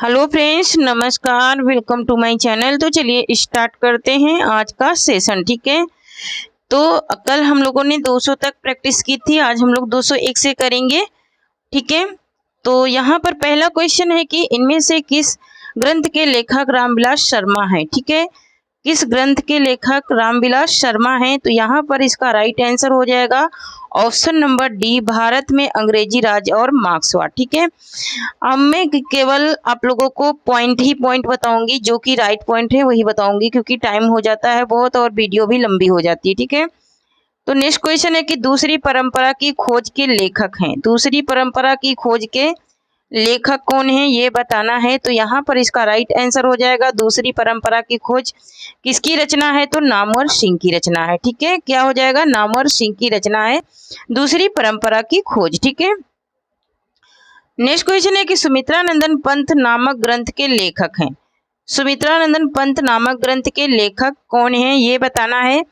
Hello friends, नमस्कार, welcome to my channel. तो चलिए स्टार्ट करते हैं आज का सेशन। ठीक है, तो कल हम लोगों ने 200 तक प्रैक्टिस की थी, आज हम लोग 201 से करेंगे। ठीक है, तो यहाँ पर पहला क्वेश्चन है कि इनमें से किस ग्रंथ के लेखक रामविलास शर्मा हैं। ठीक है, किस ग्रंथ के लेखक रामविलास शर्मा हैं, तो यहाँ पर इसका राइट आंसर हो जाएगा ऑप्शन नंबर डी, भारत में अंग्रेजी राज और मार्क्सवाद। ठीक है, अब मैं केवल आप लोगों को पॉइंट ही पॉइंट बताऊंगी, जो कि राइट पॉइंट है वही बताऊंगी, क्योंकि टाइम हो जाता है बहुत और वीडियो भी लंबी हो जाती है। ठीक है, तो नेक्स्ट क्वेश्चन है कि दूसरी परंपरा की खोज के लेखक हैं। दूसरी परंपरा की खोज के लेखक कौन है ये बताना है, तो यहाँ पर इसका राइट आंसर हो जाएगा दूसरी परंपरा की खोज किसकी रचना है, तो नामवर सिंह की रचना है। ठीक है, क्या हो जाएगा, नामवर सिंह की रचना है दूसरी परंपरा की खोज। ठीक है, नेक्स्ट क्वेश्चन है कि सुमित्रानंदन पंथ नामक ग्रंथ के लेखक हैं। सुमित्रानंदन पंथ नामक ग्रंथ के लेखक कौन है ये बताना है,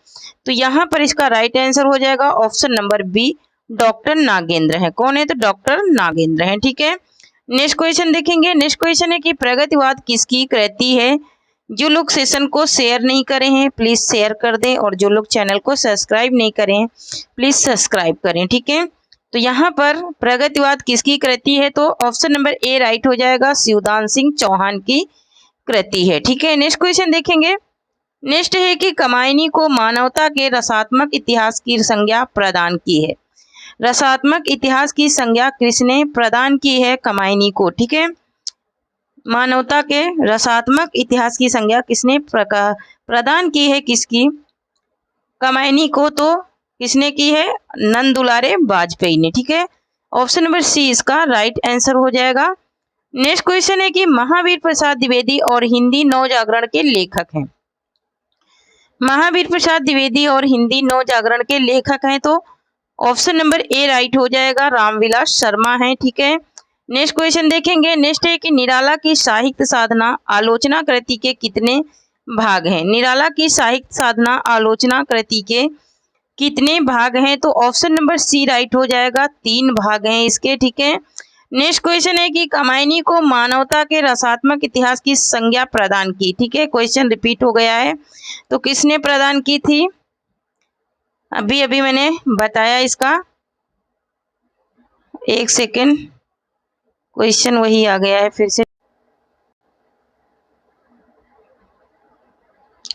तो यहाँ पर इसका राइट आंसर हो जाएगा option number B, doctor Nagendra है। कौन है, तो डॉक्टर नागेंद्र है। ठीक है, नेक्स्ट क्वेश्चन देखेंगे। नेक्स्ट क्वेश्चन है कि प्रगतिवाद किसकी कृति है। जो लोग सेशन को शेयर नहीं करे हैं प्लीज शेयर कर दें, और जो लोग चैनल को सब्सक्राइब नहीं करें हैं प्लीज सब्सक्राइब करें। ठीक है, तो यहाँ पर प्रगतिवाद किसकी कृति है, तो ऑप्शन नंबर ए राइट हो जाएगा, शिवदान सिंह चौहान की कृति है। ठीक है, नेक्स्ट क्वेश्चन देखेंगे। नेक्स्ट है कि कमायनी को मानवता के रसात्मक इतिहास की संज्ञा प्रदान की है। रसात्मक इतिहास की संज्ञा किसने प्रदान की है, कमायनी को। ठीक है, मानवता के रसात्मक इतिहास की संज्ञा किसने प्रदान की है, किसकी, कमायनी को, तो किसने की है, नंद दुलारे वाजपेयी ने। ठीक है, ऑप्शन नंबर सी इसका राइट आंसर हो जाएगा। नेक्स्ट क्वेश्चन है कि महावीर प्रसाद द्विवेदी और हिंदी नवजागरण के लेखक हैं। महावीर प्रसाद द्विवेदी और हिंदी नवजागरण के लेखक हैं, तो ऑप्शन नंबर ए राइट हो जाएगा, रामविलास शर्मा है। ठीक है, नेक्स्ट क्वेश्चन देखेंगे। नेक्स्ट है कि निराला की साहित्य साधना आलोचना कृति के कितने भाग हैं। निराला की साहित्य साधना आलोचना कृति के कितने भाग हैं, तो ऑप्शन नंबर सी राइट हो जाएगा, 3 भाग हैं इसके। ठीक है, नेक्स्ट क्वेश्चन है कि कमायनी को मानवता के रसात्मक इतिहास की संज्ञा प्रदान की। ठीक है, क्वेश्चन रिपीट हो गया है, तो किसने प्रदान की थी, अभी अभी मैंने बताया इसका, एक सेकेंड, क्वेश्चन वही आ गया है फिर से।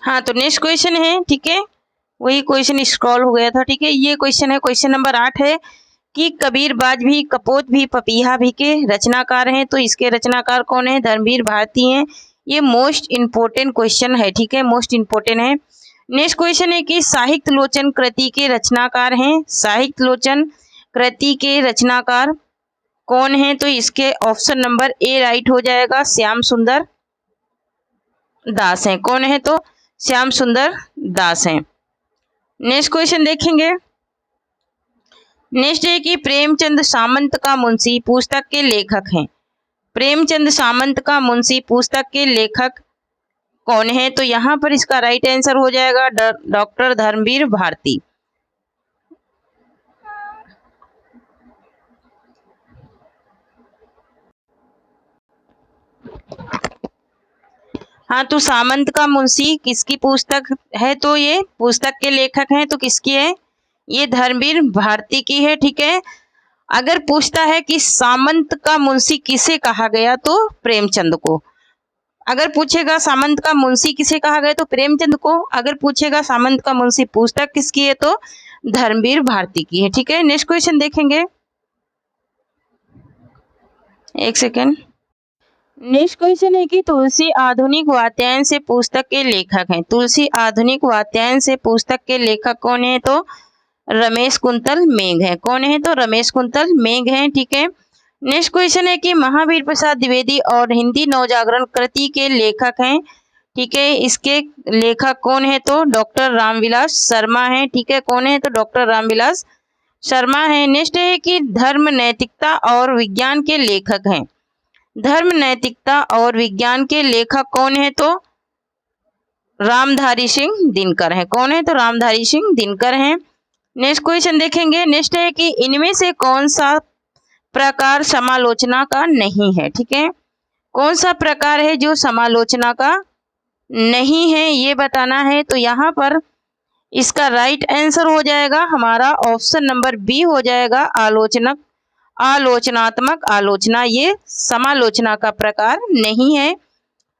हाँ, तो नेक्स्ट क्वेश्चन है, ठीक है, वही क्वेश्चन स्क्रॉल हो गया था। ठीक है, ये क्वेश्चन है, क्वेश्चन नंबर 8 है कि कबीरबाज भी, कपोत भी, पपीहा भी के रचनाकार हैं, तो इसके रचनाकार कौन है, धर्मवीर भारती हैं। ये मोस्ट इम्पोर्टेंट क्वेश्चन है। ठीक है, मोस्ट इम्पोर्टेंट है। नेक्स्ट क्वेश्चन है कि साहित्य लोचन कृति के रचनाकार हैं। साहित्य लोचन कृति के रचनाकार कौन है, तो इसके ऑप्शन नंबर ए राइट हो जाएगा, श्याम सुंदर दास हैं। कौन है, तो श्याम सुंदर दास हैं। नेक्स्ट क्वेश्चन देखेंगे। नेक्स्ट है कि प्रेमचंद सामंत का मुंशी पुस्तक के लेखक हैं। प्रेमचंद सामंत का मुंशी पुस्तक के लेखक कौन है, तो यहाँ पर इसका राइट आंसर हो जाएगा डॉक्टर धर्मवीर भारती। हाँ, तो सामंत का मुंशी किसकी पुस्तक है, तो ये पुस्तक के लेखक हैं, तो किसकी है, ये धर्मवीर भारती की है। ठीक है, अगर पूछता है कि सामंत का मुंशी किसे कहा गया, तो प्रेमचंद को। अगर पूछेगा सामंत का मुंशी किसे कहा गया, तो प्रेमचंद को। अगर पूछेगा सामंत का मुंशी पुस्तक किसकी है, तो धर्मवीर भारती की है। ठीक है, नेक्स्ट क्वेश्चन देखेंगे, एक सेकेंड। नेक्स्ट क्वेश्चन है कि तुलसी आधुनिक वात्यायन से पुस्तक के लेखक हैं। तुलसी आधुनिक वात्यायन से पुस्तक के लेखक कौन है, तो रमेश कुंतल मेघ है। कौन है, तो रमेश कुंतल मेघ है। ठीक है, नेक्स्ट क्वेश्चन है कि महावीर प्रसाद द्विवेदी और हिंदी नवजागरण कृति के लेखक हैं। ठीक है, इसके लेखक कौन है, तो डॉक्टर रामविलास शर्मा है। ठीक है, कौन है, तो डॉक्टर रामविलास शर्मा है। नेक्स्ट है कि धर्म नैतिकता और विज्ञान के लेखक हैं। धर्म नैतिकता और विज्ञान के लेखक कौन है, तो रामधारी सिंह दिनकर है। कौन है, तो रामधारी सिंह दिनकर हैं। नेक्स्ट क्वेश्चन देखेंगे। नेक्स्ट है कि इनमें से कौन सा प्रकार समालोचना का नहीं है। ठीक है, कौन सा प्रकार है जो समालोचना का नहीं है, ये बताना है। तो यहाँ पर इसका राइट आंसर हो जाएगा हमारा ऑप्शन नंबर बी हो जाएगा, आलोचनात्मक आलोचना। ये समालोचना का प्रकार नहीं है।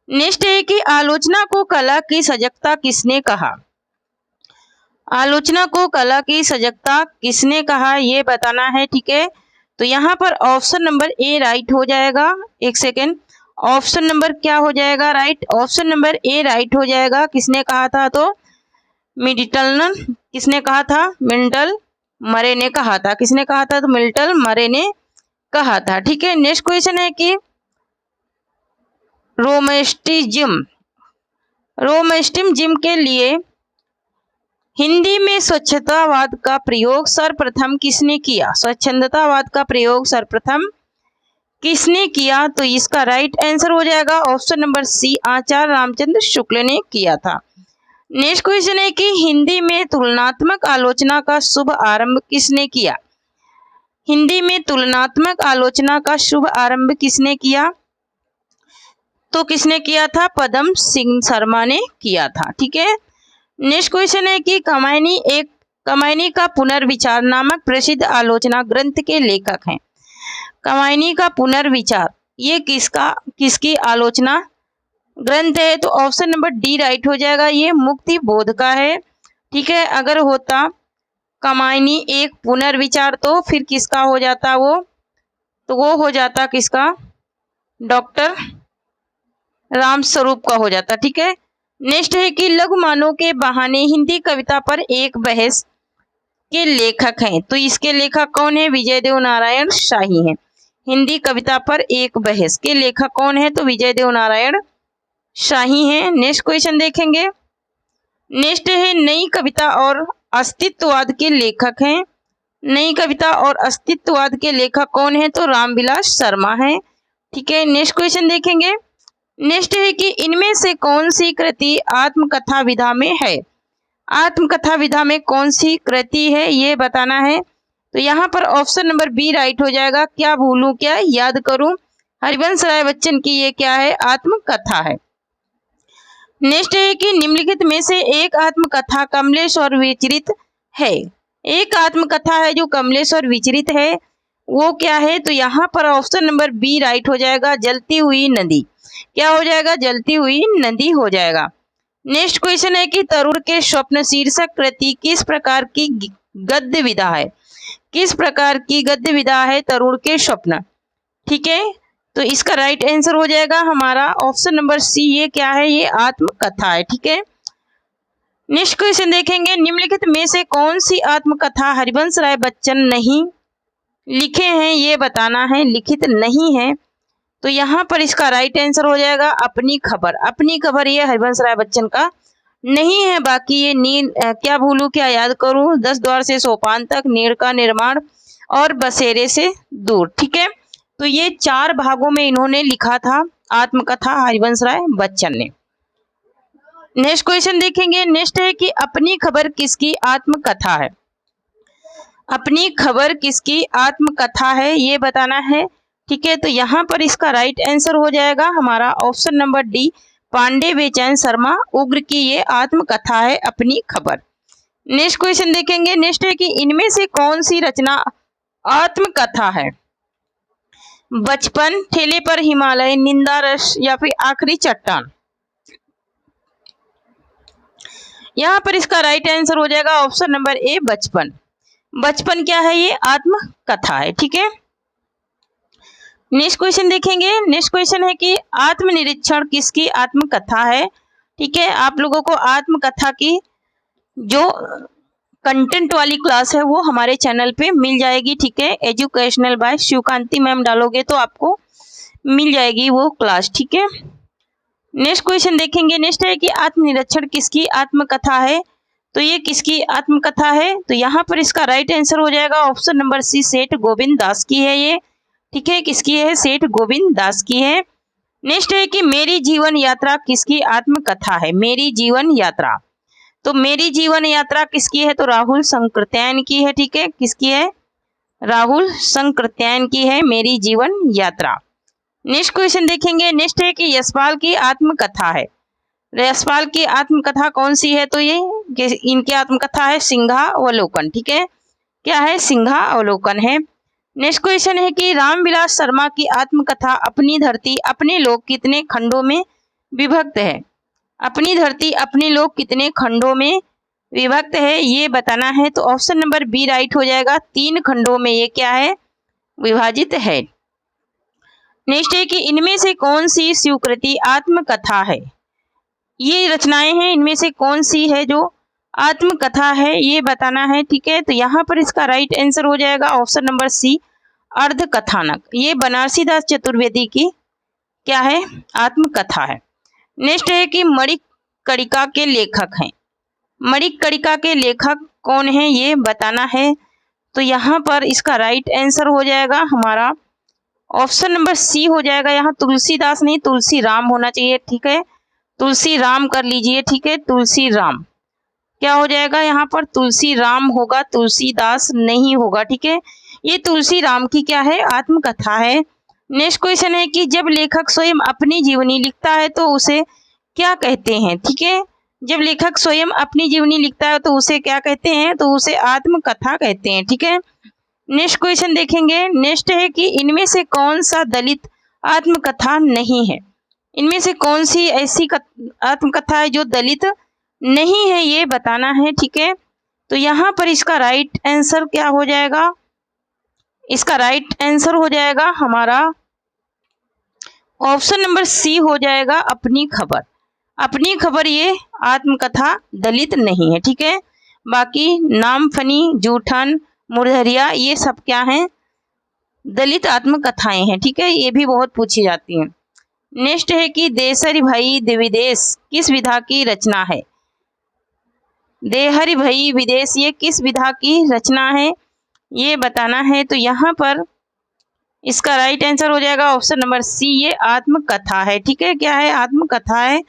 नेक्स्ट है कि आलोचना को कला की सजगता किसने कहा। आलोचना को कला की सजगता किसने कहा, ये बताना है, ठीक है। तो यहाँ पर ऑप्शन नंबर ए राइट हो जाएगा। एक सेकेंड, ऑप्शन नंबर क्या हो जाएगा right, option number A right हो जाएगा। किसने कहा था, तो मिल्टन। किसने कहा था, मिल्टन मरे ने कहा था। किसने कहा था, तो मिल्टन मरे ने कहा था, ठीक है। नेक्स्ट क्वेश्चन है कि रोमैस्टिज्म के लिए हिंदी में स्वच्छतावाद का प्रयोग सर्वप्रथम किसने किया। स्वच्छंदतावाद का प्रयोग सर्वप्रथम किसने किया, तो इसका राइट आंसर हो जाएगा ऑप्शन नंबर सी, आचार्य रामचंद्र शुक्ल ने किया था। नेक्स्ट क्वेश्चन है कि हिंदी में तुलनात्मक आलोचना का शुभ आरंभ किसने किया। हिंदी में तुलनात्मक आलोचना का शुभ आरंभ किसने किया, तो किसने किया था, पदम सिंह शर्मा ने किया था, ठीक है। नेक्स्ट क्वेश्चन है कि कमायनी का पुनर्विचार नामक प्रसिद्ध आलोचना ग्रंथ के लेखक हैं। कमायनी का पुनर्विचार ये किसकी आलोचना ग्रंथ है, तो ऑप्शन नंबर डी राइट हो जाएगा। ये मुक्ति बोध का है, ठीक है। अगर होता कमायनी एक पुनर्विचार तो फिर किसका हो जाता वो हो जाता किसका, डॉक्टर रामस्वरूप का हो जाता, ठीक है। नेक्स्ट है कि लघुमानों के बहाने हिंदी कविता पर एक बहस के लेखक हैं, तो इसके लेखक कौन है, विजय देव नारायण शाही हैं। हिंदी कविता पर एक बहस के लेखक कौन है, तो विजय देव नारायण शाही हैं। नेक्स्ट क्वेश्चन देखेंगे। नेक्स्ट है नई कविता और अस्तित्ववाद के लेखक हैं। नई कविता और अस्तित्ववाद के लेखक कौन है, तो रामविलास शर्मा हैं, ठीक है। नेक्स्ट क्वेश्चन देखेंगे। नेक्स्ट है कि इनमें से कौन सी कृति आत्मकथा विधा में है। आत्मकथा विधा में कौन सी कृति है, ये बताना है। तो यहाँ पर ऑप्शन नंबर बी राइट हो जाएगा, क्या भूलूं क्या याद करूं। हरिवंश राय बच्चन की ये क्या है, आत्मकथा है। नेक्स्ट है कि निम्नलिखित में से एक आत्मकथा कमलेश और विचरित है। एक आत्मकथा है जो कमलेश और विचरित है, वो क्या है, तो यहाँ पर ऑप्शन नंबर बी राइट हो जाएगा, जलती हुई नदी। क्या हो जाएगा, जलती हुई नदी हो जाएगा। नेक्स्ट क्वेश्चन है कि तरुण के स्वप्न शीर्षक कृति किस प्रकार की गद्य विधा है। किस प्रकार की गद्य विधा है तरुण के स्वप्न, ठीक है। तो इसका राइट आंसर हो जाएगा हमारा ऑप्शन नंबर सी, ये क्या है, ये आत्मकथा है, ठीक है। नेक्स्ट क्वेश्चन देखेंगे। निम्नलिखित में से कौन सी आत्मकथा हरिवंश राय बच्चन नहीं लिखे हैं, ये बताना है, लिखित नहीं है। तो यहाँ पर इसका राइट आंसर हो जाएगा अपनी खबर। अपनी खबर ये हरिवंश राय बच्चन का नहीं है। बाकी ये क्या भूलूं क्या याद करूं, 10 द्वार से सोपान तक, नीड़ का निर्माण और बसेरे से दूर, ठीक है। तो ये 4 भागों में इन्होंने लिखा था आत्मकथा हरिवंश राय बच्चन ने। नेक्स्ट क्वेश्चन देखेंगे। नेक्स्ट है कि अपनी खबर किसकी आत्मकथा है। अपनी खबर किसकी आत्मकथा है, ये बताना है, ठीक है। तो यहाँ पर इसका राइट आंसर हो जाएगा हमारा ऑप्शन नंबर डी, पांडे बेचैन शर्मा उग्र की ये आत्मकथा है अपनी खबर। नेक्स्ट क्वेश्चन देखेंगे। नेक्स्ट है कि इनमें से कौन सी रचना आत्मकथा है। बचपन, ठेले पर हिमालय, निंदा रस या फिर आखिरी चट्टान। यहाँ पर इसका राइट आंसर हो जाएगा ऑप्शन नंबर ए, बचपन। बचपन क्या है, ये आत्मकथा है, ठीक है। नेक्स्ट क्वेश्चन देखेंगे। नेक्स्ट क्वेश्चन है कि आत्मनिरीक्षण किसकी आत्मकथा है, ठीक है। आप लोगों को आत्मकथा की जो कंटेंट वाली क्लास है वो हमारे चैनल पे मिल जाएगी, ठीक है। एजुकेशनल बाय शिवकांति मैम डालोगे तो आपको मिल जाएगी वो क्लास, ठीक है। नेक्स्ट क्वेश्चन देखेंगे। नेक्स्ट है कि आत्मनिरीक्षण किसकी आत्मकथा है, तो ये किसकी आत्मकथा है, तो यहाँ पर इसका राइट आंसर हो जाएगा ऑप्शन नंबर सी, सेठ गोविंद दास की है ये, ठीक है। किसकी है, सेठ गोविंद दास की है। नेक्स्ट है कि मेरी जीवन यात्रा किसकी आत्मकथा है। मेरी जीवन यात्रा, तो मेरी जीवन यात्रा किसकी है, तो राहुल संकृत्यायन की है, ठीक है। किसकी है, राहुल संकृत्यायन की है मेरी जीवन यात्रा। नेक्स्ट क्वेश्चन देखेंगे। नेक्स्ट है कि यशपाल की आत्मकथा है। यशपाल की आत्मकथा कौन सी है? तो ये इनकी आत्मकथा है सिंहावलोकन। ठीक है, क्या है? सिंहावलोकन है। नेक्स्ट क्वेश्चन है कि रामविलास शर्मा की आत्मकथा अपनी धरती अपने लोग कितने खंडों में विभक्त है? अपनी धरती अपने लोग कितने खंडों में विभक्त है, ये बताना है। तो ऑप्शन नंबर बी राइट हो जाएगा, 3 खंडों में ये क्या है? विभाजित है। नेक्स्ट है कि इनमें से कौन सी स्वीकृति आत्मकथा है? ये रचनाएं हैं, इनमें से कौन सी है जो आत्मकथा है, ये बताना है। ठीक है, तो यहाँ पर इसका राइट आंसर हो जाएगा ऑप्शन नंबर सी, अर्धकथानक। ये बनारसी दास चतुर्वेदी की क्या है? आत्मकथा है। नेक्स्ट है कि मणिकर्णिका के लेखक हैं। मणिकर्णिका के लेखक कौन है, ये बताना है। तो यहाँ पर इसका राइट आंसर हो जाएगा हमारा ऑप्शन नंबर सी हो जाएगा। यहाँ तुलसीदास नहीं, तुलसी राम होना चाहिए। ठीक है, तुलसी राम कर लीजिए। ठीक है, तुलसी राम क्या हो जाएगा? यहाँ पर तुलसी राम होगा, तुलसीदास नहीं होगा। ठीक है, ये तुलसी राम की क्या है? आत्मकथा है। नेक्स्ट क्वेश्चन है कि जब लेखक स्वयं अपनी जीवनी लिखता है तो उसे क्या कहते हैं? ठीक है, जब लेखक स्वयं अपनी जीवनी लिखता है तो उसे क्या कहते हैं? तो उसे आत्मकथा कहते हैं। ठीक है, नेक्स्ट क्वेश्चन देखेंगे। नेक्स्ट है कि इनमें से कौन सा दलित आत्मकथा नहीं है? इनमें से कौन सी ऐसी आत्मकथा है जो दलित नहीं है, ये बताना है। ठीक है, तो यहाँ पर इसका राइट आंसर क्या हो जाएगा? इसका राइट आंसर हो जाएगा हमारा ऑप्शन नंबर सी हो जाएगा, अपनी खबर। अपनी खबर ये आत्मकथा दलित नहीं है। ठीक है, बाकी नामफनी, जूठन, मुरझरिया ये सब क्या हैं? दलित आत्मकथाएं हैं। ठीक है, ये भी बहुत पूछी जाती हैं। नेक्स्ट है कि देसरी भई विदेश किस विधा की रचना है? देहरी भई विदेश ये किस विधा की रचना है, ये बताना है। तो यहाँ पर इसका राइट आंसर हो जाएगा ऑप्शन नंबर सी, ये आत्मकथा है। ठीक है, क्या है? आत्मकथा है।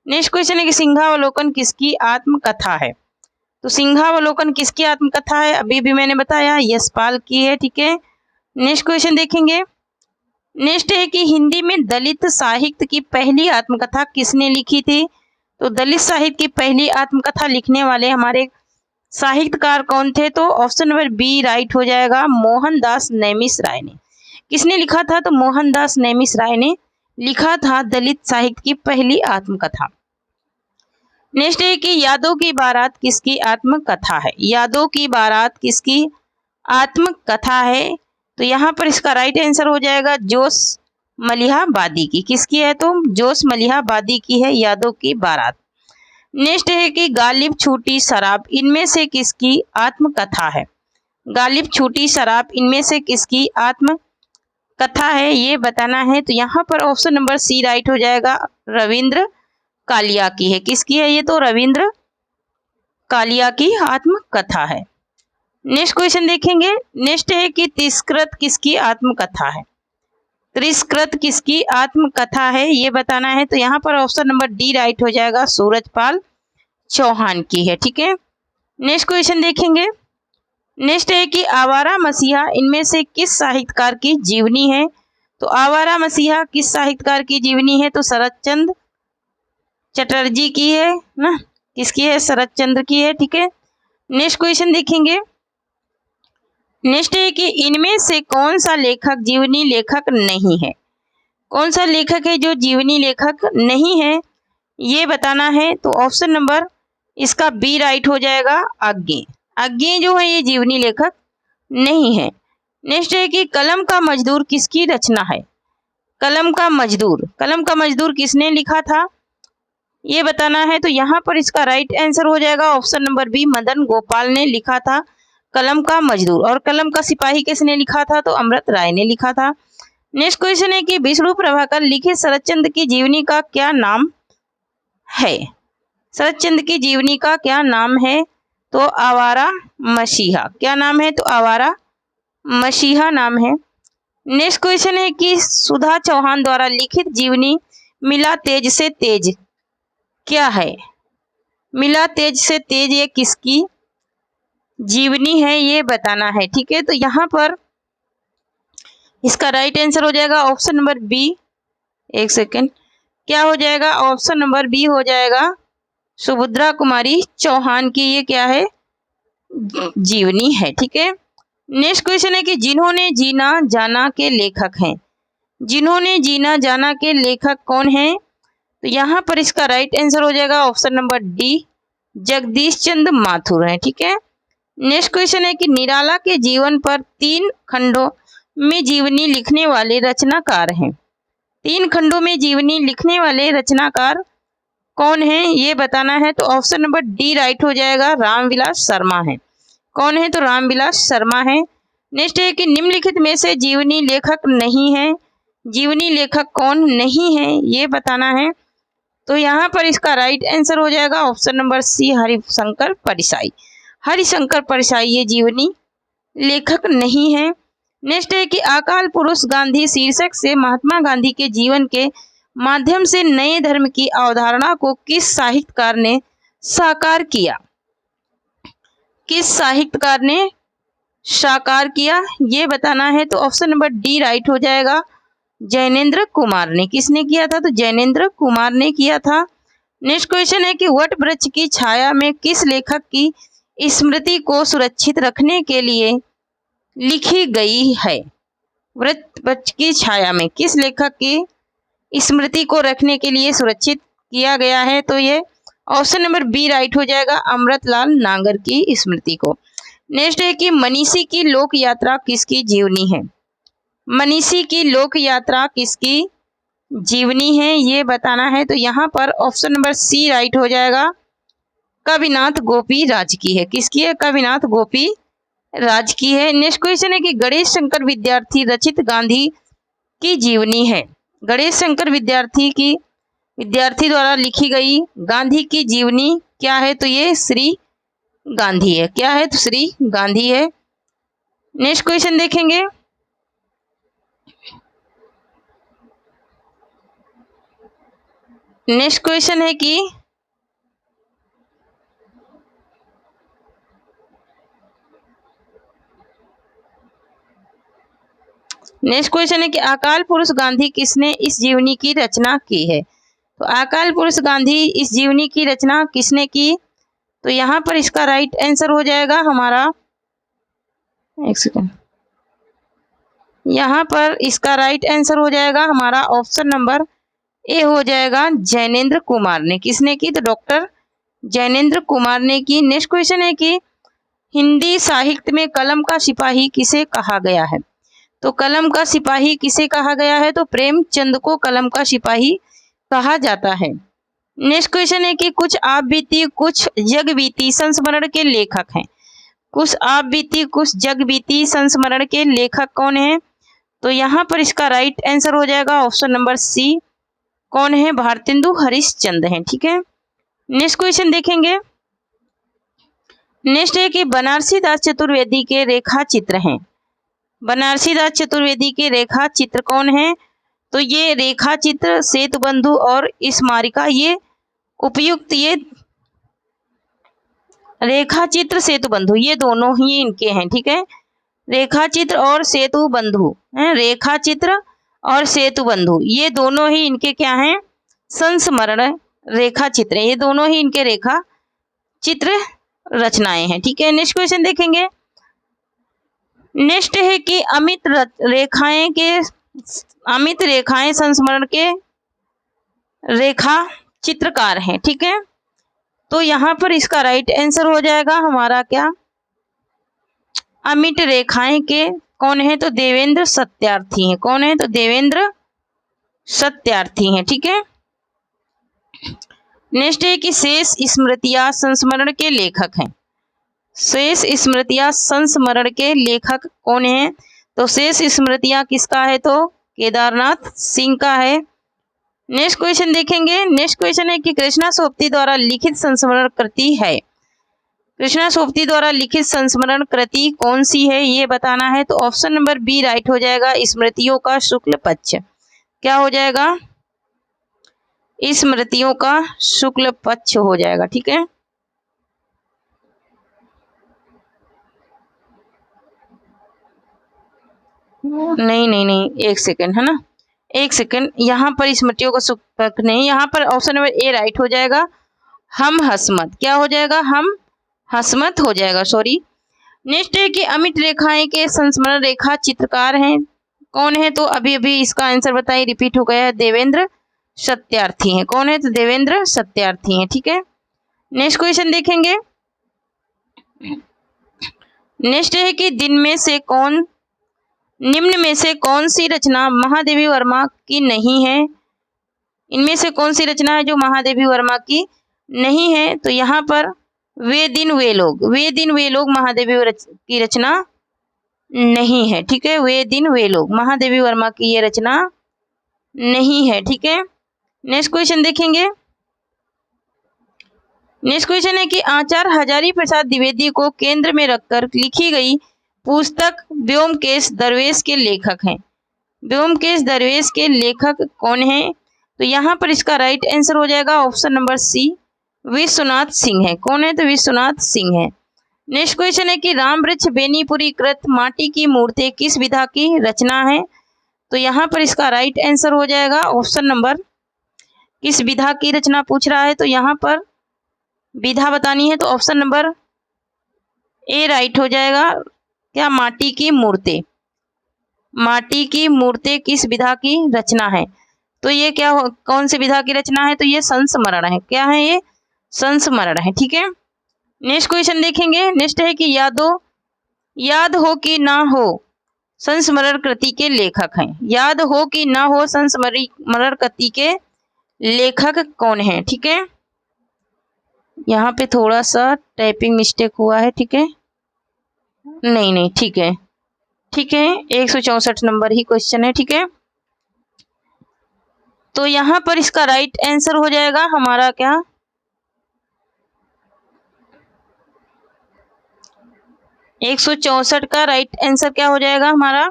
नेक्स्ट क्वेश्चन है कि सिंहावलोकन किसकी आत्मकथा है? तो सिंहावलोकन किसकी आत्मकथा है? अभी भी मैंने बताया, यशपाल की है। ठीक है, नेक्स्ट क्वेश्चन देखेंगे। नेक्स्ट है कि हिंदी में दलित साहित्य की पहली आत्मकथा किसने लिखी थी? तो दलित साहित्य की पहली आत्मकथा लिखने वाले हमारे साहित्यकार कौन थे? तो ऑप्शन नंबर बी राइट हो जाएगा, मोहनदास नेमिष राय ने। किसने लिखा था? तो मोहनदास नेमिष राय ने लिखा था दलित साहित्य की पहली आत्मकथा। नेक्स्ट है कि यादों की बारात किसकी आत्मकथा है? यादों की बारात किसकी आत्मकथा है? तो यहाँ पर इसका राइट आंसर हो जाएगा जोश मलिहाबादी की। किसकी है? तो जोश मलिहाबादी की है यादों की बारात। नेक्स्ट है कि गालिब छूटी शराब इनमें से किसकी आत्मकथा है? गालिब छूटी शराब इनमें से किसकी आत्मकथा है, ये बताना है। तो यहाँ पर ऑप्शन नंबर सी राइट हो जाएगा, रविंद्र कालिया की है। किसकी है ये? तो रविंद्र कालिया की आत्मकथा है। नेक्स्ट क्वेश्चन देखेंगे। नेक्स्ट है कि तिरस्कृत किसकी आत्मकथा है? तिरस्कृत किसकी आत्मकथा है, ये बताना है। तो यहाँ पर ऑप्शन नंबर डी राइट हो जाएगा, सूरजपाल चौहान की है। ठीक है, नेक्स्ट क्वेश्चन देखेंगे। नेक्स्ट है कि आवारा मसीहा इनमें से किस साहित्यकार की जीवनी है? तो आवारा मसीहा किस साहित्यकार की जीवनी है? तो शरतचंद्र चटर्जी की है ना। किसकी है? शरतचंद्र की है। ठीक है, नेक्स्ट क्वेश्चन देखेंगे। नेक्स्ट है कि इनमें से कौन सा लेखक जीवनी लेखक नहीं है? कौन सा लेखक है जो जीवनी लेखक नहीं है, ये बताना है। तो ऑप्शन नंबर इसका बी राइट हो जाएगा, आज्ञे। आज्ञे जो है ये जीवनी लेखक नहीं है। नेक्स्ट है कि कलम का मजदूर किसकी रचना है? कलम का मजदूर किसने लिखा था, ये बताना है। तो यहाँ पर इसका राइट आंसर हो जाएगा option number B, Madan Gopal ने लिखा था कलम का मजदूर। और कलम का सिपाही किसने लिखा था? तो अमृत राय ने लिखा था। नेक्स्ट क्वेश्चन है कि विष्णु प्रभाकर लिखे शरतचंद्र की जीवनी का क्या नाम है? शरतचंद्र की जीवनी का क्या नाम है? तो आवारा मसीहा। क्या नाम है? तो आवारा मसीहा नाम है। नेक्स्ट क्वेश्चन है कि सुधा चौहान द्वारा लिखित जीवनी मिला तेज से तेज क्या है? मिला तेज से तेज ये किसकी जीवनी है, ये बताना है। ठीक है, तो यहाँ पर इसका राइट आंसर हो जाएगा ऑप्शन नंबर बी, एक सेकेंड, क्या हो जाएगा? ऑप्शन नंबर बी हो जाएगा, सुभद्रा कुमारी चौहान की ये क्या है? जीवनी है। ठीक है, नेक्स्ट क्वेश्चन है कि जिन्होंने जीना जाना के लेखक हैं। जिन्होंने जीना जाना के लेखक कौन हैं? तो यहाँ पर इसका राइट आंसर हो जाएगा ऑप्शन नंबर डी, जगदीश चंद्र माथुर है। ठीक है, नेक्स्ट क्वेश्चन है कि निराला के जीवन पर 3 खंडों में जीवनी लिखने वाले रचनाकार हैं। 3 खंडों में जीवनी लिखने वाले रचनाकार कौन है ये बताना है। तो ऑप्शन नंबर डी राइट हो जाएगा, रामविलास शर्मा है। कौन है? तो रामविलास शर्मा है। नेक्स्ट है कि निम्नलिखित में से जीवनी लेखक नहीं है। जीवनी लेखक कौन नहीं है ये बताना है। तो यहाँ पर इसका राइट आंसर हो जाएगा option number C, Harishankar Parsai. Harishankar Parsai ये जीवनी लेखक नहीं है। नेक्स्ट है कि अकाल पुरुष गांधी शीर्षक से महात्मा गांधी के जीवन के माध्यम से नए धर्म की अवधारणा को किस साहित्यकार ने साकार किया? किस साहित्यकार ने साकार किया ये बताना है। तो ऑप्शन नंबर डी राइट हो जाएगा, जैनेन्द्र कुमार ने। किसने किया था? तो जैनेन्द्र कुमार ने किया था। नेक्स्ट क्वेश्चन है कि वट वृक्ष की छाया में किस लेखक की स्मृति को सुरक्षित रखने के लिए लिखी गई है? वट वृक्ष की छाया में किस लेखक की स्मृति को रखने के लिए सुरक्षित किया गया है? तो ये ऑप्शन नंबर बी राइट हो जाएगा, अमृतलाल नागर की स्मृति को। नेक्स्ट है कि मनीषी की लोक यात्रा किसकी जीवनी है? मनीषी की लोक यात्रा किसकी जीवनी है ये बताना है। तो यहाँ पर ऑप्शन नंबर सी राइट हो जाएगा, कविनाथ गोपी राज की है। किसकी है? कविनाथ गोपी राज की है। नेक्स्ट क्वेश्चन है कि गणेश शंकर विद्यार्थी रचित गांधी की जीवनी है। गणेश शंकर विद्यार्थी द्वारा लिखी गई गांधी की जीवनी क्या है? तो ये श्री गांधी है। क्या है? तो श्री गांधी है। नेक्स्ट क्वेश्चन देखेंगे, नेक्स्ट क्वेश्चन है कि अकाल पुरुष गांधी किसने इस जीवनी की रचना की है? तो अकाल पुरुष गांधी इस जीवनी की रचना किसने की? तो यहाँ पर इसका राइट आंसर हो जाएगा हमारा, एक सेकेंड, यहाँ पर इसका राइट आंसर हो जाएगा हमारा ऑप्शन नंबर ए हो जाएगा, जैनेन्द्र कुमार ने। किसने की? तो डॉक्टर जैनेन्द्र कुमार ने की। नेक्स्ट क्वेश्चन है कि हिंदी साहित्य में कलम का सिपाही किसे कहा गया है? तो कलम का सिपाही किसे कहा गया है? तो प्रेमचंद को कलम का सिपाही कहा जाता है। नेक्स्ट क्वेश्चन है कि कुछ आप बीती कुछ जग बीती संस्मरण के लेखक हैं। कुछ आप बीती कुछ जग बीती संस्मरण के लेखक कौन है? तो यहाँ पर इसका राइट आंसर हो जाएगा ऑप्शन नंबर सी, कौन है? भारतेंदु हरिश्चंद्र हैं। ठीक है, नेक्स्ट क्वेश्चन देखेंगे। नेक्स्ट है कि बनारसी दास चतुर्वेदी के रेखा चित्र हैं। बनारसी दास चतुर्वेदी के रेखा चित्र कौन है? तो ये रेखा चित्र सेतुबंधु और स्मारिका, ये उपयुक्त, ये रेखा चित्र सेतुबंधु ये दोनों ही इनके हैं। ठीक है, रेखा चित्र और सेतुबंधु हैं, रेखा चित्र और सेतुबंधु ये दोनों ही इनके क्या हैं? संस्मरण रेखा चित्र, ये दोनों ही इनके रेखा चित्र रचनाएं हैं। ठीक है, नेक्स्ट क्वेश्चन देखेंगे। नेक्स्ट है कि अमित रेखाएं संस्मरण के रेखा चित्रकार हैं। ठीक है, तो यहाँ पर इसका राइट आंसर हो जाएगा हमारा क्या? अमित रेखाएं के कौन है? तो देवेंद्र सत्यार्थी हैं। कौन है? तो देवेंद्र सत्यार्थी हैं। ठीक है, नेक्स्ट है कि शेष स्मृतियां संस्मरण के लेखक हैं। शेष स्मृतियां संस्मरण के लेखक कौन है? तो शेष स्मृतियां किसका है? तो केदारनाथ सिंह का है। नेक्स्ट क्वेश्चन देखेंगे। नेक्स्ट क्वेश्चन है कि कृष्णा सोपती द्वारा लिखित संस्मरण कृति है। कृष्णा सोपती द्वारा लिखित संस्मरण कृति कौन सी है ये बताना है। तो ऑप्शन नंबर बी राइट हो जाएगा, स्मृतियों का शुक्ल पक्ष। क्या हो जाएगा? स्मृतियों का शुक्ल पक्ष हो जाएगा। ठीक है, नहीं, एक सेकेंड है ना, एक सेकंड, यहाँ पर स्मृतियों का सुख नहीं, यहाँ पर ऑप्शन नंबर ए राइट हो जाएगा। हम हसमत, क्या हो जाएगा? हम हसमत हो जाएगा, सॉरी। नेक्स्ट है कि अमिट रेखाएं के संस्मरण रेखा चित्रकार हैं, कौन है? तो अभी अभी इसका आंसर बताइए, रिपीट हो गया है, देवेंद्र सत्यार्थी हैं। कौन है? तो देवेंद्र सत्यार्थी हैं, ठीक है। नेक्स्ट क्वेश्चन देखेंगे। नेक्स्ट है कि निम्न में से कौन सी रचना महादेवी वर्मा की नहीं है? इनमें से कौन सी रचना है जो महादेवी वर्मा की नहीं है? तो यहाँ पर वे दिन वे लोग महादेवी की रचना नहीं है, ठीक है। वे दिन वे लोग महादेवी वर्मा की ये रचना नहीं है, ठीक है। नेक्स्ट क्वेश्चन देखेंगे। नेक्स्ट क्वेश्चन है कि आचार्य हजारी प्रसाद द्विवेदी को केंद्र में रखकर लिखी गई पुस्तक व्योमकेश दरवेश के लेखक हैं। व्योमकेश दरवेश के लेखक कौन हैं? तो यहाँ पर इसका राइट आंसर हो जाएगा option number C, Vishwanath Singh है। कौन है? तो विश्वनाथ सिंह है। नेक्स्ट क्वेश्चन है कि राम वृक्ष बेनीपुरी कृत माटी की मूर्ति किस विधा की रचना है? तो यहाँ पर इसका राइट आंसर हो जाएगा ऑप्शन नंबर, किस विधा की रचना पूछ रहा है, तो यहाँ पर विधा बतानी है, तो ऑप्शन नंबर ए राइट हो जाएगा। क्या? माटी की मूर्ति। माटी की मूर्ति किस विधा की रचना है? तो ये क्या कौन सी विधा की रचना है? तो ये संस्मरण है। क्या है? ये संस्मरण है, ठीक है। नेक्स्ट क्वेश्चन देखेंगे। नेक्स्ट है कि याद हो कि ना हो संस्मरण कृति के लेखक हैं। याद हो कि ना हो संस्मरण कृति के लेखक कौन है? ठीक है, यहाँ पे थोड़ा सा टाइपिंग मिस्टेक हुआ है, ठीक है। नहीं, ठीक है, 164 नंबर ही क्वेश्चन है, ठीक है। तो यहाँ पर इसका राइट आंसर हो जाएगा हमारा क्या, 164 का राइट आंसर क्या हो जाएगा हमारा,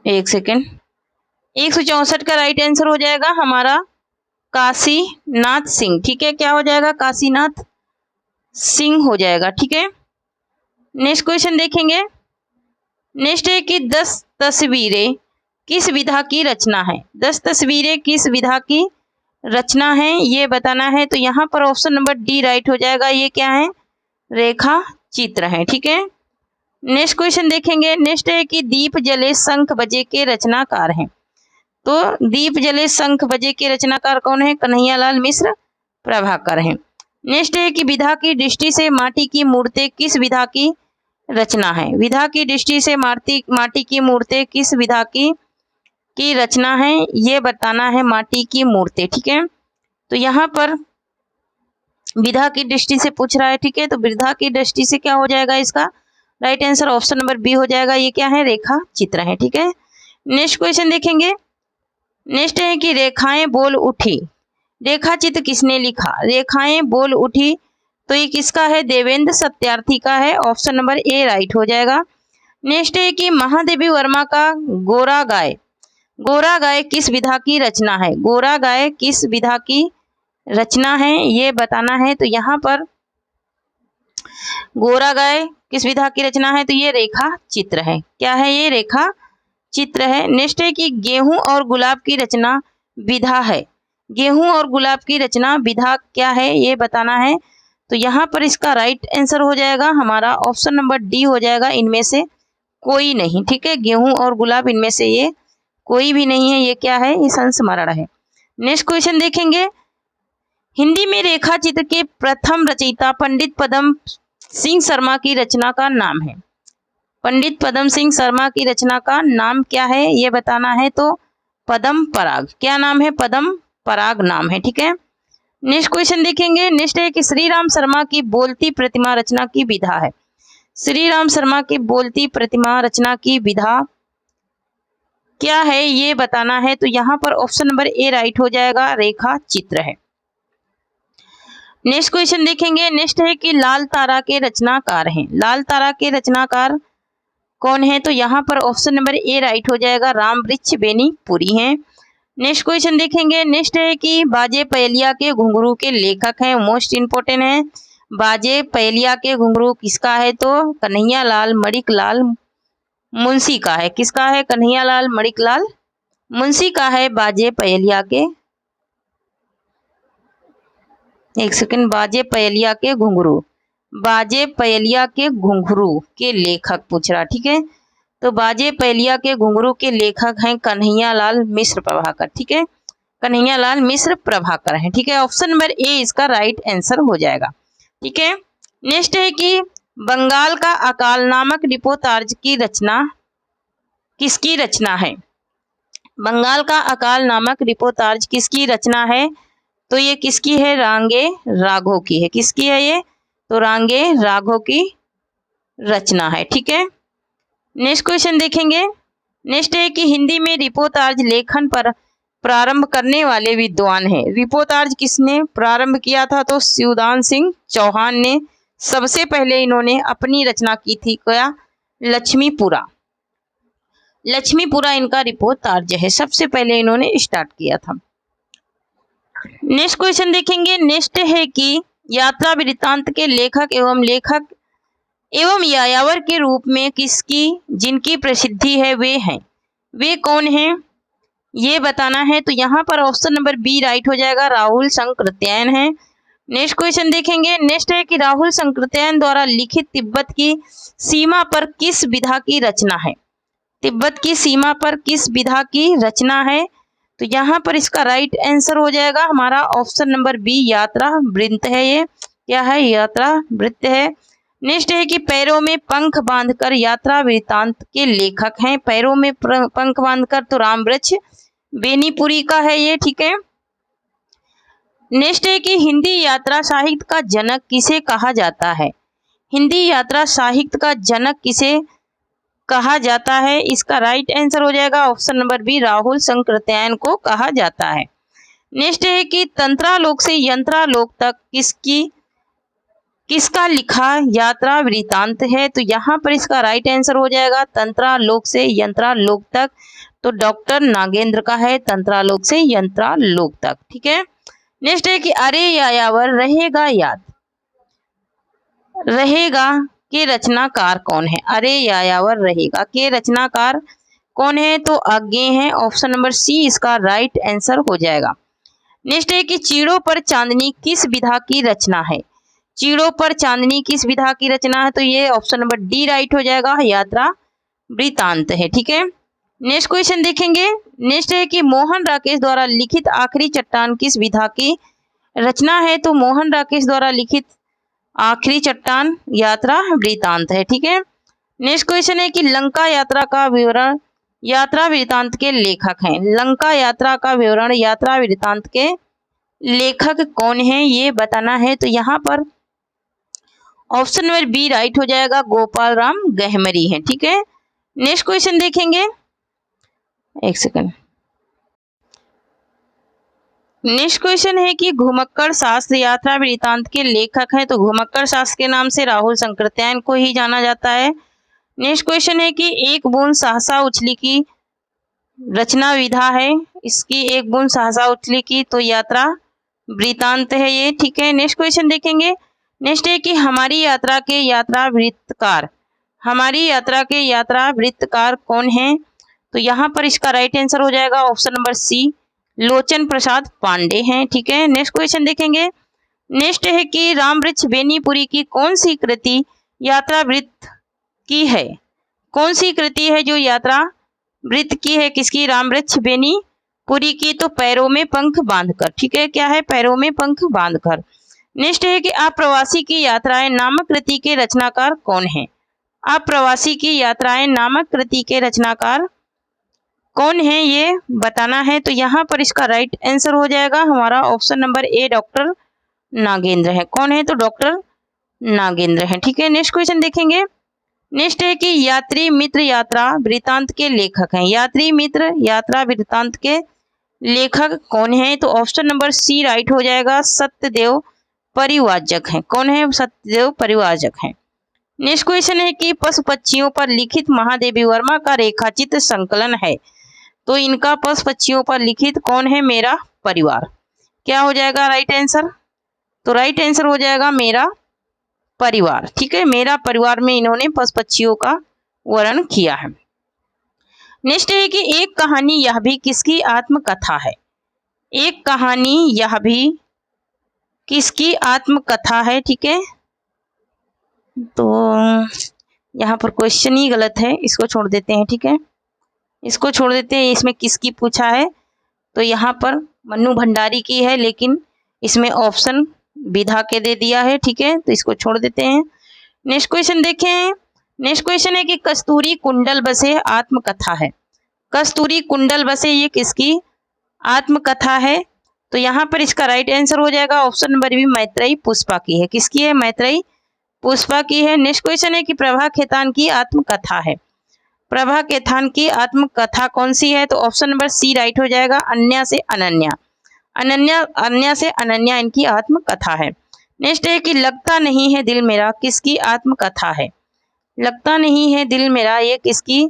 एक सेकेंड, 164 का राइट आंसर हो जाएगा हमारा काशीनाथ सिंह। ठीक है, क्या हो जाएगा, काशीनाथ सिंह हो जाएगा। ठीक है, नेक्स्ट क्वेश्चन देखेंगे। नेक्स्ट है कि 10 तस्वीरें किस विधा की रचना है। 10 तस्वीरें किस विधा की रचना है ये बताना है। तो यहाँ पर ऑप्शन नंबर डी राइट हो जाएगा। ये क्या है, रेखा चित्र है। ठीक है, नेक्स्ट क्वेश्चन देखेंगे। नेक्स्ट है कि दीप जले शंख बजे के रचनाकार हैं। तो दीप जले शंख बजे के रचनाकार कौन है, कन्हैयालाल मिश्र प्रभाकर हैं। नेक्स्ट है कि विधा की दृष्टि से माटी की मूर्ति किस विधा की रचना है। विधा की दृष्टि से माटी की मूर्ति किस विधा की रचना है ये बताना है, माटी की मूर्ति। ठीक है, तो यहाँ पर विधा की दृष्टि से पूछ रहा है। ठीक है, तो विधा की दृष्टि से क्या हो जाएगा, इसका right answer option number B हो जाएगा। ये क्या है, रेखा चित्र है। ठीक है, नेक्स्ट क्वेश्चन देखेंगे। नेक्स्ट है कि रेखाएं बोल उठी, रेखा चित्र किसने लिखा। रेखाएं बोल उठी तो ये किसका है, देवेंद्र सत्यार्थी का है। ऑप्शन नंबर ए राइट हो जाएगा। नेक्स्ट है कि महादेवी वर्मा का गोरा गाय, गोरा गाय किस विधा की रचना है। गोरा गाय किस विधा की रचना है ये बताना है। तो यहाँ पर गोरा गाय किस विधा की रचना है, तो ये रेखा चित्र है। क्या है, ये रेखा चित्र है। नेक्स्ट है कि गेहूं और गुलाब की रचना विधा है। गेहूं और गुलाब की रचना विधा क्या है ये बताना है। तो यहाँ पर इसका राइट आंसर हो जाएगा हमारा ऑप्शन नंबर डी हो जाएगा, इनमें से कोई नहीं। ठीक है, गेहूं और गुलाब इनमें से ये कोई भी नहीं है। ये क्या है, ये संस्मरण है। नेक्स्ट क्वेश्चन देखेंगे। हिंदी में रेखा चित्र के प्रथम रचयिता पंडित पदम सिंह शर्मा की रचना का नाम है। पंडित पदम सिंह शर्मा की रचना का नाम क्या है ये बताना है। तो पदम पराग, क्या नाम है, पदम पराग नाम है। ठीक है, नेक्स्ट क्वेश्चन देखेंगे। नेक्स्ट है कि श्री राम शर्मा की बोलती प्रतिमा रचना की विधा है। श्री राम शर्मा की बोलती प्रतिमा रचना की विधा क्या है ये बताना है। तो यहाँ पर ऑप्शन नंबर ए राइट हो जाएगा, रेखा चित्र है। नेक्स्ट क्वेश्चन देखेंगे। नेक्स्ट है कि लाल तारा के रचनाकार हैं। लाल तारा के रचनाकार कौन है, तो यहाँ पर ऑप्शन नंबर ए राइट हो जाएगा, राम वृक्ष बेनीपुरी हैं। नेक्स्ट क्वेश्चन देखेंगे। नेक्स्ट है कि बाजे पयलिया के घुंघरू के लेखक हैं। मोस्ट इंपोर्टेंट है, बाजे पयलिया के घुंघरू किसका है, तो कन्हैयालाल मणिक लाल मुंशी का है, किसका है? कन्हैयालाल मणिकलाल मुंशी का है। बाजे पयलिया के, एक सेकंड, बाजे पयलिया के घुंघरू, बाजे पयलिया के घुंघरू के लेखक पूछ रहा, ठीक है। तो बाजे पयलिया के घुंघरू के लेखक हैं कन्हैयालाल मिश्र प्रभाकर, ठीक है, कन्हैयालाल मिश्र प्रभाकर हैं, ठीक है। ऑप्शन नंबर ए इसका राइट आंसर हो जाएगा, ठीक है। नेक्स्ट है कि बंगाल का अकाल नामक रिपोर्टार्ज की रचना किसकी रचना है? बंगाल का अकाल नामक रिपोर्टार्ज किसकी रचना है? तो ये किसकी है? रांगे राघव की है। किसकी है ये? तो रांगे राघव की रचना है, ठीक है। नेक्स्ट क्वेश्चन देखेंगे। नेक्स्ट है कि हिंदी में रिपोर्टार्ज लेखन पर प्रारंभ करने वाले विद्वान हैं। रिपोर्टार्ज किसने प्रारंभ किया था? तो शिवदान सिंह चौहान ने सबसे पहले इन्होंने अपनी रचना की थी। क्या? लक्ष्मीपुरा, लक्ष्मीपुरा इनका रिपोर्टार्ज है, सबसे पहले इन्होंने स्टार्ट किया था। नेक्स्ट क्वेश्चन देखेंगे। नेक्स्ट है कि यात्रा वृत्तांत के लेखक एवं यायावर के रूप में जिनकी प्रसिद्धि है वे कौन हैं? ये बताना है। तो यहाँ पर ऑप्शन नंबर बी राइट हो जाएगा, राहुल संकृत्यायन है। नेक्स्ट क्वेश्चन देखेंगे। नेक्स्ट है कि राहुल संकृत्यायन द्वारा लिखित तिब्बत की सीमा पर किस विधा की रचना है? तिब्बत की सीमा पर किस विधा की रचना है? तो यहाँ पर इसका राइट आंसर हो जाएगा हमारा ऑप्शन नंबर बी, यात्रा वृत्त है। ये क्या है? यात्रा वृत्त है। नेक्स्ट है कि पैरों में पंख बांधकर यात्रा वृत्तांत के लेखक हैं। पैरों में पंख बांधकर तो रामवृक्ष बेनीपुरी का है ये, ठीक है। नेक्स्ट है कि हिंदी यात्रा साहित्य का जनक किसे कहा जाता है? हिंदी यात्रा साहित्य का जनक किसे कहा जाता है? इसका राइट आंसर हो जाएगा option number B, Rahul Sankrityayan को कहा जाता है। नेक्स्ट है कि तंत्रालोक से यंत्रालोक तक किसका लिखा यात्रा वृत्तांत है? तो यहाँ पर इसका राइट आंसर हो जाएगा तंत्रालोक से यंत्रालोक तक, तो डॉक्टर नागेंद्र का है, तंत्रालोक से यंत्रालोक तक, ठीक है। नेक्स्ट है कि अरे यायावर रहेगा याद रहेगा के रचनाकार कौन है? अरे यायावर रहेगा के रचनाकार कौन है? तो आगे है ऑप्शन नंबर सी इसका राइट आंसर हो जाएगा। नेक्स्ट है कि चीड़ों पर चांदनी किस विधा की रचना है? चीड़ों पर चांदनी किस विधा की रचना है? तो ये ऑप्शन नंबर डी राइट हो जाएगा, यात्रा वृत्तांत है, ठीक है। नेक्स्ट क्वेश्चन देखेंगे। नेक्स्ट है कि मोहन राकेश द्वारा लिखित आखिरी चट्टान किस विधा की रचना है? तो मोहन राकेश द्वारा लिखित आखिरी चट्टान यात्रा वृत्तांत है, ठीक है। नेक्स्ट क्वेश्चन है कि लंका यात्रा का विवरण यात्रा वृत्तांत के लेखक हैं। लंका यात्रा का विवरण यात्रा वृत्तांत के लेखक कौन है? ये बताना है। तो यहाँ पर ऑप्शन नंबर बी राइट हो जाएगा, गोपाल राम गहमरी है, ठीक है। नेक्स्ट क्वेश्चन देखेंगे, एक सेकंड। नेक्स्ट क्वेश्चन है कि घुमक्कड़ शास्त्र यात्रा वृत्तांत के लेखक हैं। तो घुमक्कड़ शास्त्र के नाम से राहुल संकृत्यायन को ही जाना जाता है। नेक्स्ट क्वेश्चन है कि एक बूंद सहसा उछली की रचना विधा है। इसकी एक बूंद सहसा उछली की तो यात्रा वृत्तांत है ये, ठीक है। नेक्स्ट क्वेश्चन देखेंगे। नेक्स्ट है कि हमारी यात्रा के यात्रा वृत्तकार कौन है? तो यहाँ पर इसका राइट आंसर हो जाएगा ऑप्शन नंबर सी, लोचन प्रसाद पांडे हैं, ठीक है। नेक्स्ट क्वेश्चन देखेंगे। नेक्स्ट है कि रामवृक्ष बेनीपुरी की कौन सी कृति यात्रा वृत्त की है? कौन सी कृति है जो यात्रा वृत्त की है? किसकी? रामवृक्ष बेनीपुरी की। तो पैरों में पंख बांधकर, ठीक है। क्या है? पैरों में पंख बांधकर। नेक्स्ट है कि अप्रवासी की यात्राएं नामक कृति के रचनाकार कौन है? अप्रवासी की यात्राएं नामक कृति के रचनाकार कौन है? ये बताना है। तो यहाँ पर इसका राइट आंसर हो जाएगा हमारा option number A, doctor Nagendra है। कौन है? तो डॉक्टर नागेंद्र है, ठीक है। नेक्स्ट क्वेश्चन देखेंगे। नेक्स्ट है कि यात्री मित्र यात्रा वृत्तांत के लेखक हैं। यात्री मित्र यात्रा वृत्तांत के लेखक कौन है? तो ऑप्शन नंबर सी राइट हो जाएगा, सत्यदेव परिव्राजक हैं। कौन है? सत्यदेव परिव्राजक हैं। नेक्स्ट क्वेश्चन है कि पशु पक्षियों पर लिखित महादेवी वर्मा का रेखाचित्र संकलन है। तो इनका पशु पक्षियों पर लिखित कौन है? मेरा परिवार। क्या हो जाएगा राइट आंसर? तो राइट आंसर हो जाएगा मेरा परिवार, ठीक है। मेरा परिवार में इन्होंने पशु पक्षियों का वर्णन किया है। नेक्स्ट है कि एक कहानी यह भी किसकी आत्मकथा है। एक कहानी यह भी किसकी आत्मकथा है, ठीक है। तो यहाँ पर क्वेश्चन ही गलत है, इसको छोड़ देते हैं, ठीक है, इसको छोड़ देते हैं। इसमें किसकी पूछा है, तो यहाँ पर मन्नू भंडारी की है, लेकिन इसमें ऑप्शन विधा के दे दिया है, ठीक है, तो इसको छोड़ देते हैं। नेक्स्ट क्वेश्चन देखें। नेक्स्ट क्वेश्चन है कि कस्तूरी कुंडल बसे आत्मकथा है। कस्तूरी कुंडल बसे ये किसकी आत्मकथा है, तो यहाँ पर इसका राइट आंसर हो जाएगा option number B, Maitreyi Pushpa की है। किसकी है, मैत्रेयी पुष्पा की है। नेक्स्ट क्वेश्चन है कि प्रभा खेतान की आत्मकथा है। प्रभा खेतान की आत्मकथा कौन सी है, तो ऑप्शन नंबर सी राइट हो जाएगा, अन्या से अनन्या। अन्या से अनन्या इनकी आत्मकथा है। नेक्स्ट है कि लगता नहीं है दिल मेरा किसकी आत्मकथा है। लगता नहीं है दिल मेरा ये किसकी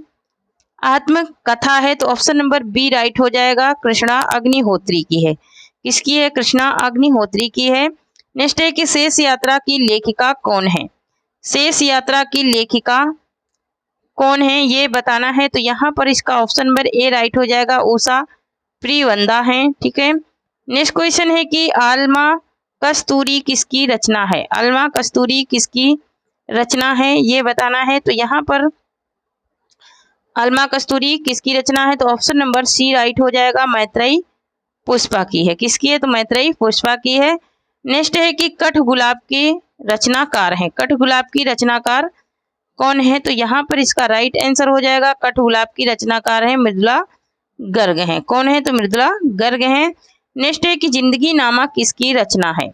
आत्मकथा है, तो ऑप्शन नंबर बी राइट हो जाएगा, कृष्णा अग्निहोत्री की है। किसकी है, कृष्णा अग्निहोत्री की है। नेक्स्ट है कि शेष यात्रा की लेखिका कौन है। शेष यात्रा की लेखिका कौन है ये बताना है, तो यहाँ पर इसका ऑप्शन नंबर ए राइट हो जाएगा, उषा प्रियवंदा है, ठीक है। नेक्स्ट क्वेश्चन है कि आलमा कस्तूरी किसकी रचना है। आलमा कस्तूरी किसकी रचना है ये बताना है, तो यहाँ पर आलमा कस्तूरी किसकी रचना है, तो ऑप्शन नंबर सी राइट हो जाएगा, मैत्रेयी पुष्पा की है। किसकी है, तो मैत्रेयी पुष्पा की है। नेक्स्ट है कि कठ गुलाब के रचनाकार हैं। कठ गुलाब की रचनाकार कौन है, तो यहाँ पर इसका राइट आंसर हो जाएगा, कठ गुलाब की रचनाकार है मृदुला गर्ग हैं। कौन है, तो मृदुला गर्ग हैं। नेक्स्ट है कि जिंदगी नामा किसकी रचना है।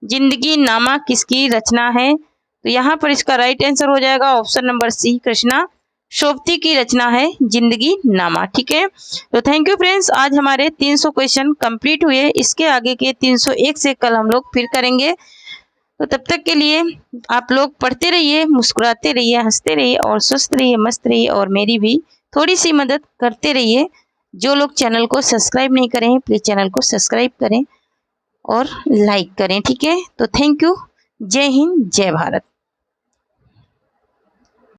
जिंदगी नामा किसकी रचना है, तो यहाँ पर इसका राइट आंसर हो जाएगा option number C, Krishna Sobti की रचना है जिंदगी नामा, ठीक है। तो थैंक यू फ्रेंड्स, आज हमारे 300 क्वेश्चन कंप्लीट हुए। इसके आगे के 301 से कल हम लोग फिर करेंगे। तो तब तक के लिए आप लोग पढ़ते रहिए, मुस्कुराते रहिए, हंसते रहिए और स्वस्थ रहिए, मस्त रहिए और मेरी भी थोड़ी सी मदद करते रहिए। जो लोग चैनल को सब्सक्राइब नहीं करें प्लीज़ चैनल को सब्सक्राइब करें और लाइक करें, ठीक है। तो थैंक यू, जय हिंद, जय भारत।